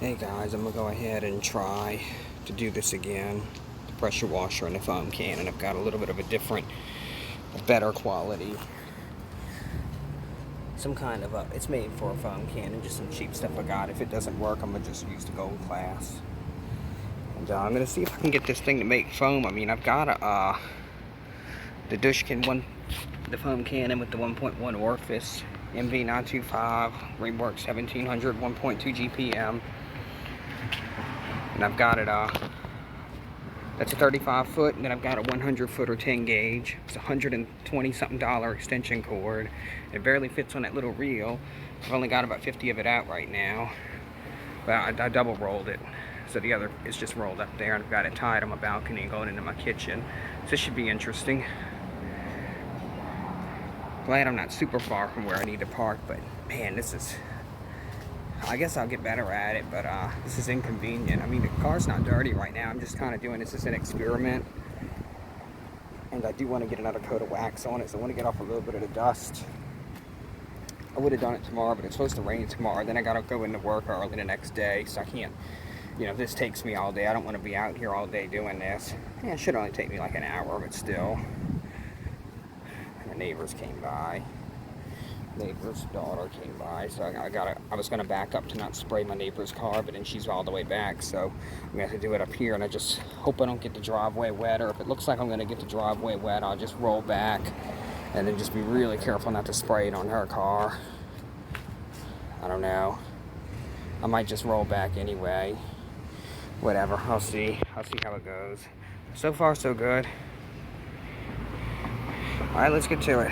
Hey guys, I'm gonna go ahead and try to do this again. The pressure washer and the foam cannon. I've got a little bit of a different, better quality. Some kind of it's made for a foam cannon, just some cheap stuff I got. If it doesn't work, I'm gonna just use the Gold Class. And I'm gonna see if I can get this thing to make foam. I mean, I've got the Dushkin one, the foam cannon with the 1.1 orifice, MV925, Rework 1700, 1.2 GPM. And I've got it, that's a 35 foot, and then I've got a 100 foot or 10 gauge. It's $120 something extension cord. It barely fits on that little reel. I've only got about 50 of it out right now. But I double rolled it. So the other is just rolled up there, and I've got it tied on my balcony and going into my kitchen. So this should be interesting. Glad I'm not super far from where I need to park, but man, this is, I guess I'll get better at it, but this is inconvenient. I mean, the car's not dirty right now. I'm just kind of doing this as an experiment. And I do want to get another coat of wax on it, so I want to get off a little bit of the dust. I would have done it tomorrow, but it's supposed to rain tomorrow. Then I got to go into work early the next day, so I can't, you know, if this takes me all day, I don't want to be out here all day doing this. Yeah, it should only take me like an hour, but still. And the neighbors came by. Neighbor's daughter came by, so I was gonna back up to not spray my neighbor's car, but then she's all the way back, so I'm gonna have to do it up here. And I just hope I don't get the driveway wet, or if it looks like I'm gonna get the driveway wet, I'll just roll back and then just be really careful not to spray it on her car. I don't know, I might just roll back anyway. Whatever, I'll see how it goes. So far so good. All right, let's get to it.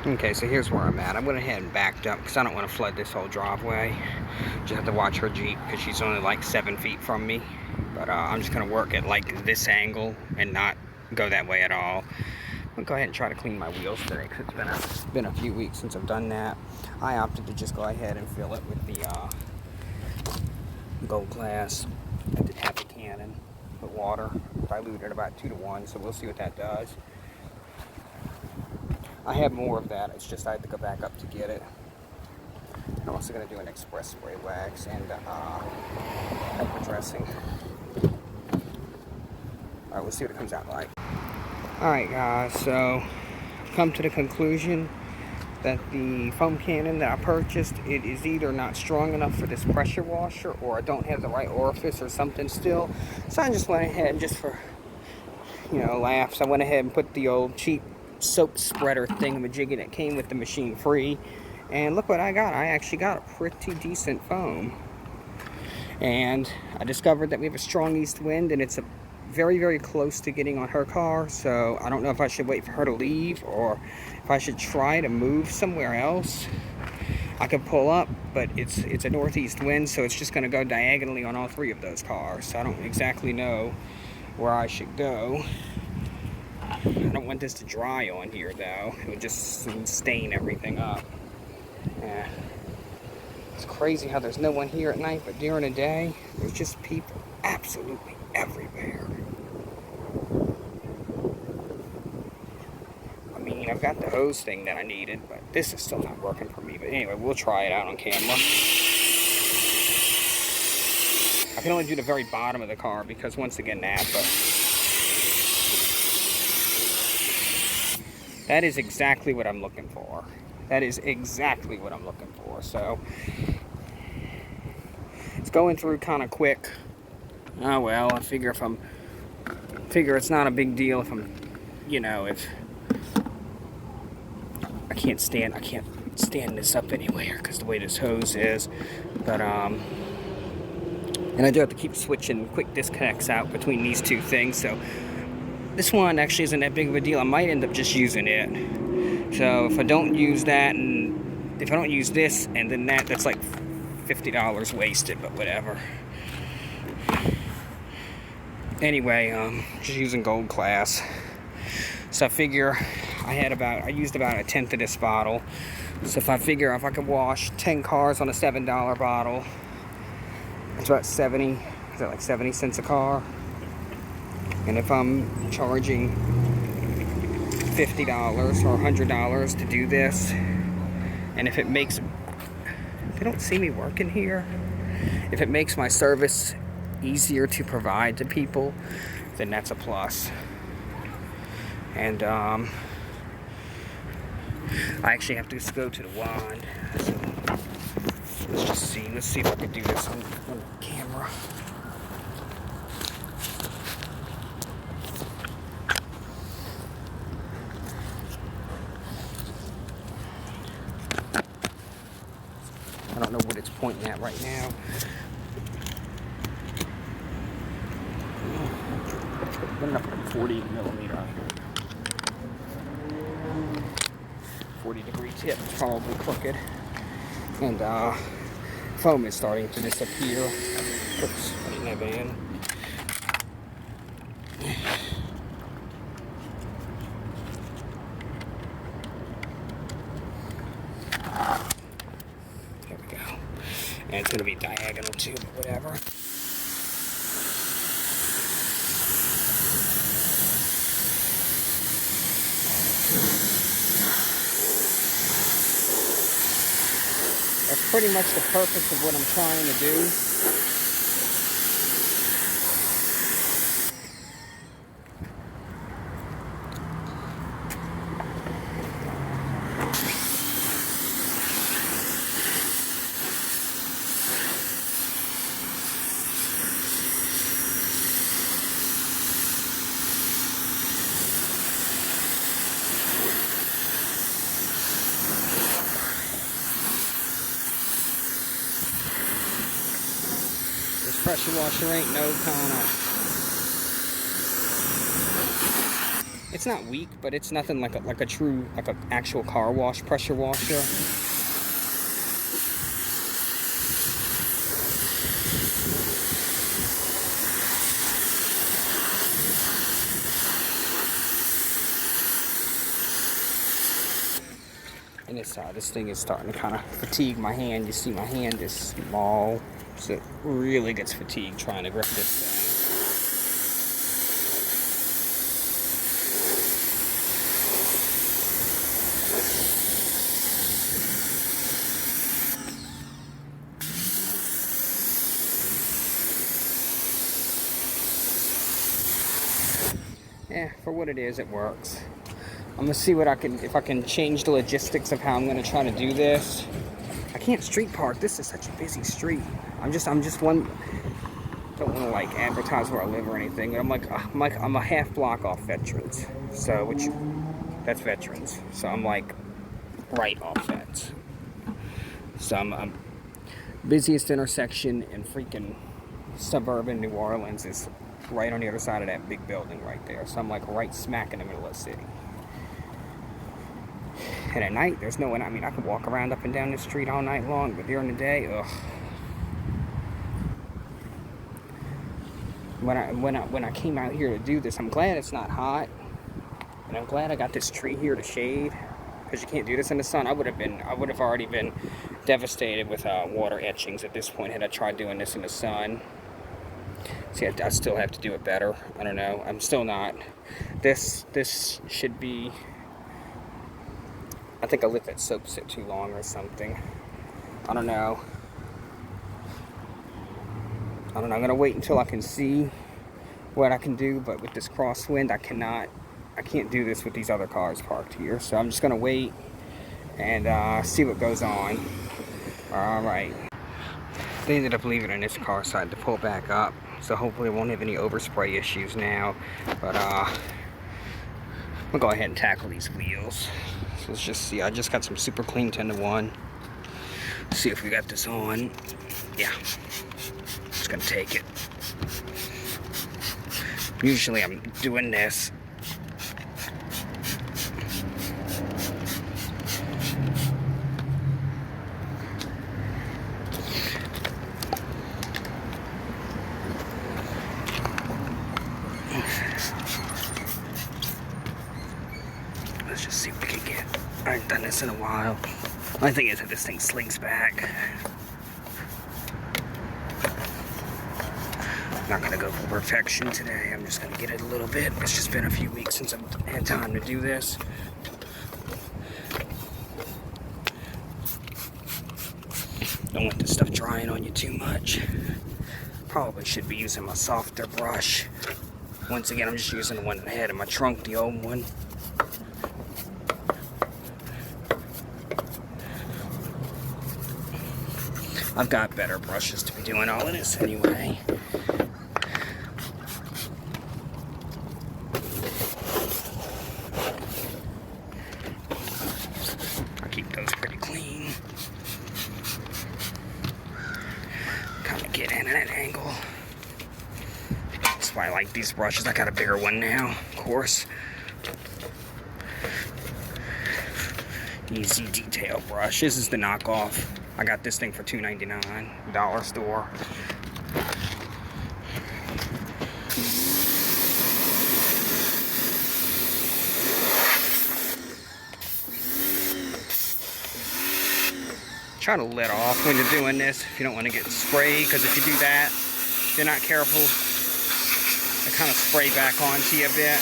Okay, so here's where I'm at. I went ahead and backed up because I don't want to flood this whole driveway. Just have to watch her Jeep because she's only like 7 feet from me. But I'm just going to work at like this angle and not go that way at all. I'm going to go ahead and try to clean my wheels today because it's been a few weeks since I've done that. I opted to just go ahead and fill it with the Gold Class. I did have a cannon with water, diluted about 2 to 1, so we'll see what that does. I have more of that, it's just I had to go back up to get it. I'm also going to do an express spray wax and pepper dressing. Alright, we'll see what it comes out like. Alright guys, so I've come to the conclusion that the foam cannon that I purchased, it is either not strong enough for this pressure washer, or I don't have the right orifice or something still. So I just went ahead, just for, you know, laughs, I went ahead and put the old cheap soap spreader thingamajiggy that came with the machine free, and look what I got. I actually got a pretty decent foam, and I discovered that we have a strong east wind, and it's a very, very close to getting on her car, so I don't know if I should wait for her to leave or if I should try to move somewhere else. I could pull up, but it's a northeast wind, so it's just going to go diagonally on all 3 of those cars, so I don't exactly know where I should go. I don't want this to dry on here though. It would just stain everything up. Yeah. It's crazy how there's no one here at night, but during the day, there's just people absolutely everywhere. I mean, I've got the hose thing that I needed, but this is still not working for me. But anyway, we'll try it out on camera. I can only do the very bottom of the car because once again, Napa. That is exactly what I'm looking for. That is exactly what I'm looking for. So it's going through kind of quick. Oh well, I figure it's not a big deal if I'm, you know, if I can't stand this up anywhere because the way this hose is. But and I do have to keep switching quick disconnects out between these 2 things. So this one actually isn't that big of a deal. I might end up just using it. So if I don't use that, and if I don't use this and then that's like $50 wasted, but whatever. Anyway, just using Gold Class. So I figure I used about 1/10 of this bottle. So if I figure if I could wash 10 cars on a $7 bottle, it's about 70, is that like 70 cents a car? And if I'm charging $50 or $100 to do this, and if it makes, they don't see me working here. If it makes my service easier to provide to people, then that's a plus. And I actually have to just go to the wand. So let's see if I can do this on camera. I don't know what it's pointing at right now. Good enough for 40 millimeter. 40 degree tip, it's probably crooked. And foam is starting to disappear. Oops, I didn't have it in. There we go. And it's gonna be diagonal too, but whatever. That's pretty much the purpose of what I'm trying to do. Pressure washer ain't no kind of, it's not weak, but it's nothing like a true, like a actual car wash pressure washer. And this thing is starting to kind of fatigue my hand. You see my hand is small. So it really gets fatigued trying to grip this thing. Yeah, for what it is, it works. I'm gonna see what if I can change the logistics of how I'm gonna try to do this. I can't street park. This is such a busy street. I'm just one. Don't want to like advertise where I live or anything. I'm a half block off Veterans, so that's Veterans. So I'm like right off that. So I'm busiest intersection in freaking suburban New Orleans is right on the other side of that big building right there. So I'm like right smack in the middle of the city. And at night, there's no one. I mean, I could walk around up and down the street all night long, but during the day, ugh. When I came out here to do this, I'm glad it's not hot, and I'm glad I got this tree here to shade, because you can't do this in the sun. I would have already been devastated with water etchings at this point had I tried doing this in the sun. See, I still have to do it better. I don't know. I'm still not. This should be. I think I let that soap sit too long or something. I don't know. I'm gonna wait until I can see what I can do, but with this crosswind, I can't do this with these other cars parked here. So I'm just gonna wait and see what goes on. All right. They ended up leaving in this car, so I had to pull back up. So hopefully I won't have any overspray issues now. But I'm gonna go ahead and tackle these wheels. So let's just see. I just got some Super Clean 10-to-1. See if we got this on. Yeah. Just gonna take it. Usually I'm doing this. Let's just see what we can get. I haven't done this in a while. My thing is that this thing slinks back. Not gonna go for perfection today. I'm just gonna get it a little bit. It's just been a few weeks since I've had time to do this. don't want this stuff drying on you too much. Probably should be using my softer brush. Once again, I'm just using the one that I had in my trunk, the old one. I've got better brushes to be doing all of this anyway. I keep those pretty clean. Kind of get in at an angle. That's why I like these brushes. I got a bigger one now, of course. Easy detail brush. This is the knockoff. I got this thing for $2.99, dollar store. Try to let off when you're doing this if you don't want to get sprayed, because if you do that, if you're not careful, it kind of spray back onto you a bit.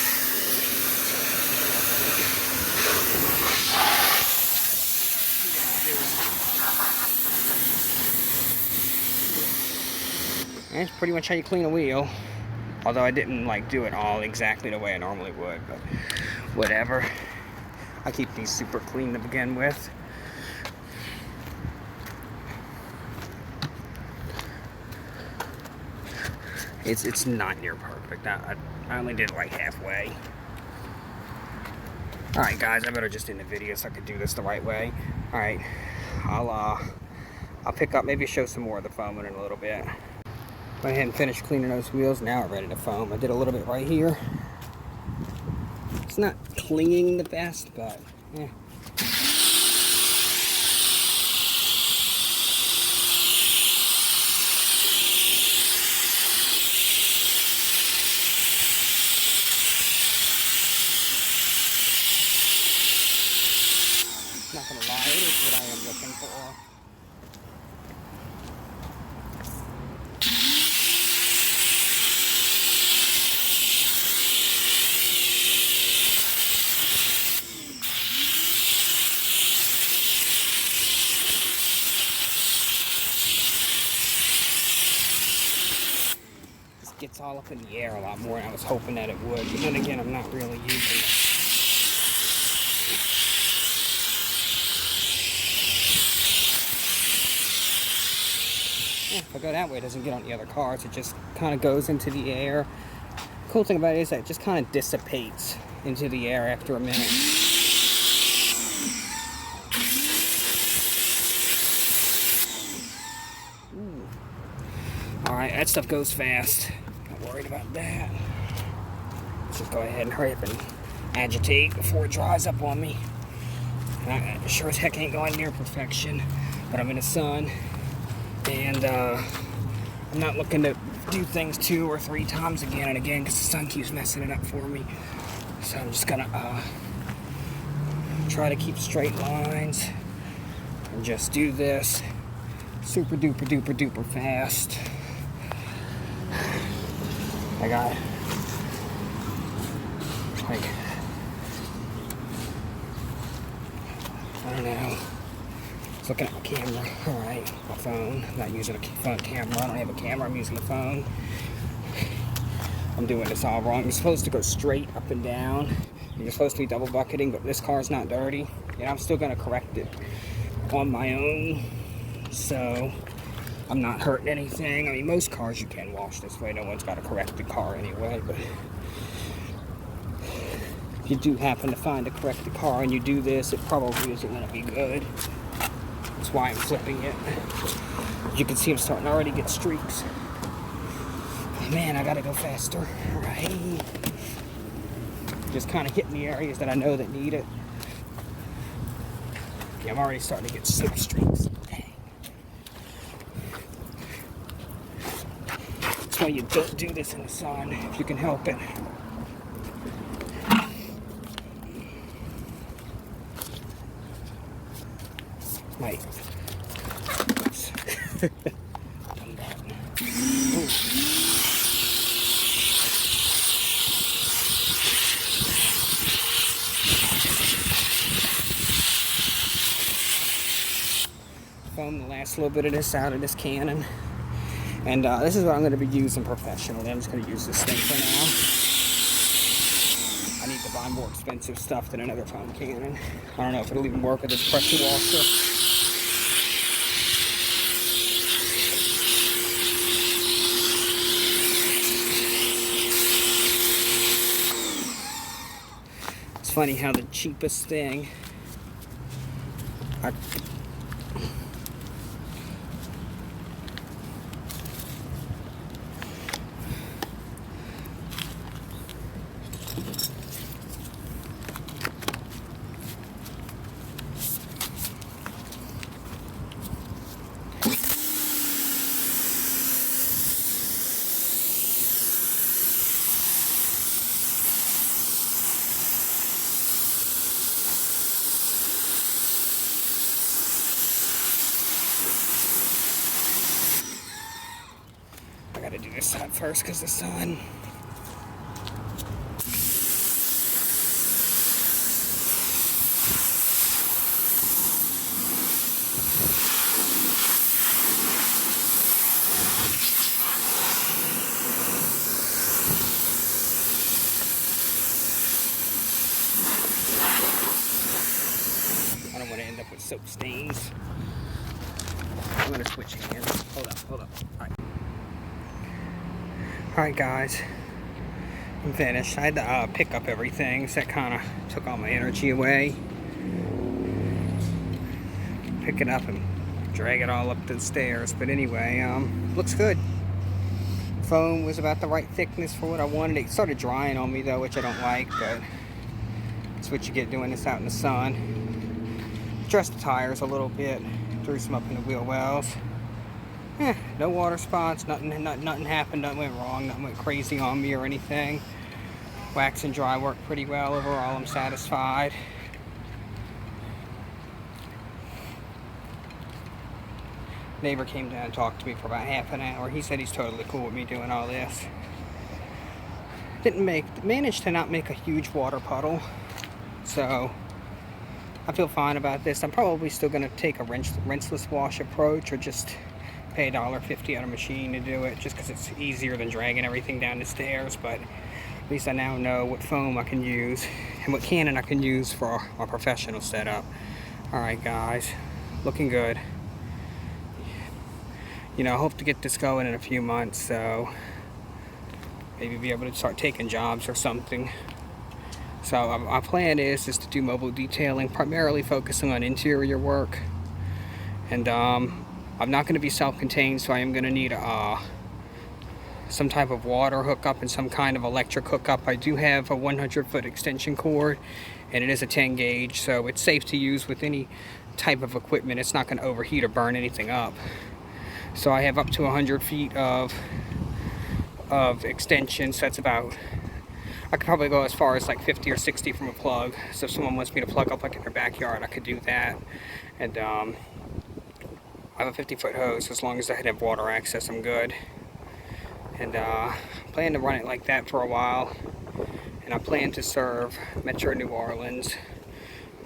And that's pretty much how you clean a wheel. Although I didn't like do it all exactly the way I normally would, but whatever. I keep these super clean to begin with. It's not near perfect. I only did it like halfway. Alright guys, I better just end the video so I could do this the right way. Alright, I'll pick up, maybe show some more of the foaming in a little bit. Went ahead and finished cleaning those wheels. Now I'm ready to foam. I did a little bit right here. It's not clinging the best, but eh. Not gonna lie, it is what I am looking for. Gets all up in the air a lot more than I was hoping that it would, but then again, I'm not really using it. Yeah, if I go that way, it doesn't get on the other cars. It just kind of goes into the air. The cool thing about it is that it just kind of dissipates into the air after a minute. Alright, that stuff goes fast. Not worried about that. Let's just go ahead and hurry up and agitate before it dries up on me. I sure as heck ain't going near perfection, but I'm in the sun, and I'm not looking to do things 2 or 3 times again and again because the sun keeps messing it up for me. So I'm just gonna try to keep straight lines and just do this super duper duper duper fast. I got like, I don't know. Just looking at my camera. Alright, my phone. I'm not using a phone camera. I don't have a camera. I'm using the phone. I'm doing this all wrong. You're supposed to go straight up and down. You're supposed to be double bucketing, but this car's not dirty. And I'm still going to correct it on my own. So I'm not hurting anything. I mean, most cars you can wash this way. No one's got to correct the car anyway. But if you do happen to find a corrected car and you do this, it probably isn't going to be good. That's why I'm flipping it. As you can see, I'm starting to already get streaks. Man, I got to go faster. All right. Just kind of hitting the areas that I know that need it. Yeah, I'm already starting to get some streaks. Dang. That's why you don't do this in the sun if you can help it. Right. foam the last little bit of this out of this cannon. And this is what I'm going to be using professionally. I'm just going to use this thing for now. I need to buy more expensive stuff than another foam cannon. I don't know if it'll even work with this pressure washer. It's funny how the cheapest thing I gotta do this side first because the sun. I don't want to end up with soap stains. I'm gonna switch hands. Hold up. Alright guys, I'm finished. I had to pick up everything, so that kind of took all my energy away. Pick it up and drag it all up the stairs. But anyway, looks good. Foam was about the right thickness for what I wanted. It started drying on me though, which I don't like, but that's what you get doing this out in the sun. Dressed the tires a little bit, threw some up in the wheel wells. No water spots, nothing happened, nothing went wrong, nothing went crazy on me or anything. Wax and dry worked pretty well overall. I'm satisfied. Neighbor came down and talked to me for about half an hour. He said he's totally cool with me doing all this. Managed to not make a huge water puddle, so I feel fine about this. I'm probably still going to take a rinseless wash approach, or just pay $1.50 on a machine to do it, just because it's easier than dragging everything down the stairs. But at least I now know what foam I can use and what cannon I can use for my professional setup. Alright guys, looking good. You know, I hope to get this going in a few months, so maybe be able to start taking jobs or something. So my plan is to do mobile detailing, primarily focusing on interior work. And I'm not going to be self-contained, so I am going to need some type of water hookup and some kind of electric hookup. I do have a 100-foot extension cord, and it is a 10 gauge, so it's safe to use with any type of equipment. It's not going to overheat or burn anything up. So I have up to 100 feet of extension, so that's about, I could probably go as far as like 50 or 60 from a plug. So if someone wants me to plug up like in their backyard, I could do that. And I have a 50-foot hose. As long as I have water access, I'm good. And I plan to run it like that for a while. And I plan to serve Metro New Orleans.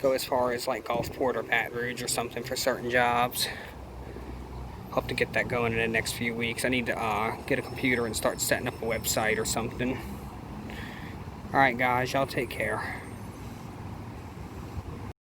Go as far as like Gulfport or Baton Rouge or something for certain jobs. Hope to get that going in the next few weeks. I need to get a computer and start setting up a website or something. Alright guys, y'all take care.